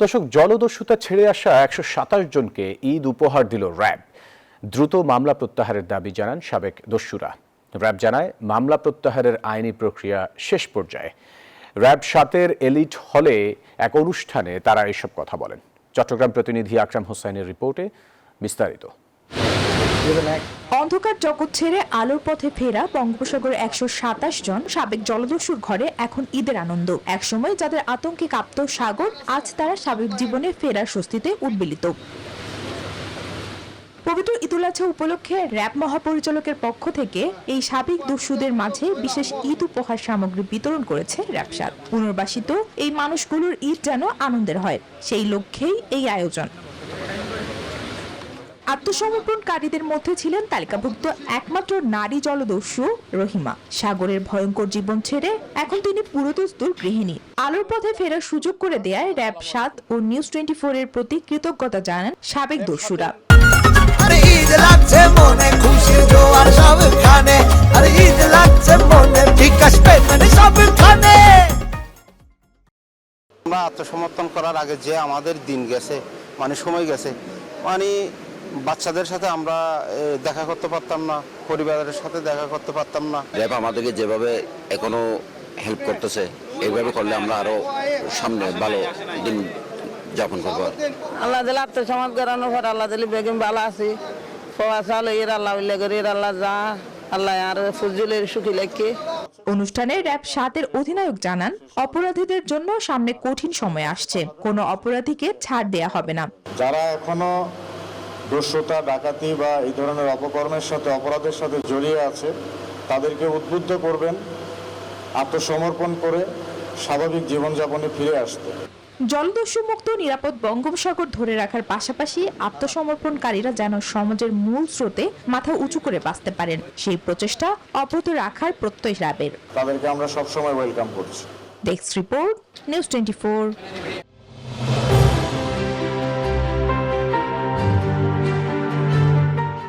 দর্শক, জলদস্যুতা ছেড়ে আসা ১২৭ জনকে ঈদ উপহার দিল র্যাব। দ্রুত মামলা প্রত্যাহারের দাবি জানান সাবেক দস্যুরা। র্যাব জানায়, মামলা প্রত্যাহারের আইনি প্রক্রিয়া শেষ পর্যায়ে। র্যাব ৭-এর এলিট হলে এক অনুষ্ঠানে তারা এসব কথা বলেন। চট্টগ্রাম প্রতিনিধি আকরাম হোসাইনের রিপোর্টে বিস্তারিত। অন্ধকার জগৎ ছেড়ে আলোর পথে ফেরা বঙ্গোপসাগরের ১২৭ জন সাবেক জলদস্যুর ঘরে এখন ঈদের আনন্দ। একসময় যাদের আতঙ্কে কাঁপত সাগর, আজ তারা স্বাভাবিক জীবনে ফেরার স্বস্তিতে উদ্বেলিত। পবিত্র ঈদুল আজহা উপলক্ষে র্যাব মহাপরিচালকের পক্ষ থেকে এই সাবেক দস্যুদের মাঝে বিশেষ ঈদ উপহার সামগ্রী বিতরণ করেছে র্যাব ৭। পুনর্বাসিত এই মানুষগুলোর ঈদ যেন আনন্দের হয়, সেই লক্ষ্যেই এই আয়োজন। আত্মসমর্পণকারীদের মধ্যে ছিলেন তালিকাভুক্ত একমাত্র নারী জলদস্যু রহিমা। সাগরের ভয়ঙ্কর জীবন ছেড়ে এখন তিনি পুরোদস্তুর গৃহিণী। আলোর পথে ফেরার সুযোগ করে দেয়ায় র্যাব ৭ ও নিউজ 24 এর প্রতি কৃতজ্ঞতা জানান সাবেক দস্যুরা। আমরা আত্মসমর্পণ করার আগে যে আমাদের দিন গেছে, মানে সময় গেছে, মানে বাচ্চাদের সাথে আমরা দেখা করতে পারতাম না, পরিবারের সাথে দেখা করতে পারতাম না। র্যাব আমাদেরকে যেভাবে এখনো হেল্প করতেছে, এইভাবে করলে আমরা আরো সামনে ভালো দিন যাপন করবো। আল্লাহ দিলে আত্মসমাজ করানোর পর আল্লাহ দিলে বেগম ভালো আছি। আল্লাহ আল্লাহ যা আল্লাহ আর ফজলের সুখী লেখে। অনুষ্ঠানে র্যাব ৭-এর অধিনায়ক জানান, অপরাধীদের জন্য সামনে কঠিন সময় আসছে, কোনো অপরাধীকে ছাড় দেয়া হবে না। যারা এখনো দস্যুতা, ডাকাতি বা এই ধরনের অপকর্মের সাথে, অপরাধের সাথে জড়িয়ে আছে, তাদেরকে উদ্বুদ্ধ করবেন আত্মসমর্পণ করে স্বাভাবিক জীবনযাপনে ফিরে আসতে। জলদস্যু মুক্ত নিরাপদ বঙ্গোপসাগর ধরে রাখার পাশাপাশি আত্মসমর্পণকারীরা যেন সমাজের মূল স্রোতে মাথা উঁচু করে বাঁচতে পারেন, সেই প্রচেষ্টা অব্যাহত রাখার প্রত্যয় র্যাবের। তাদেরকে আমরা সবসময় ওয়েলকাম করছি। Desk report, news 24।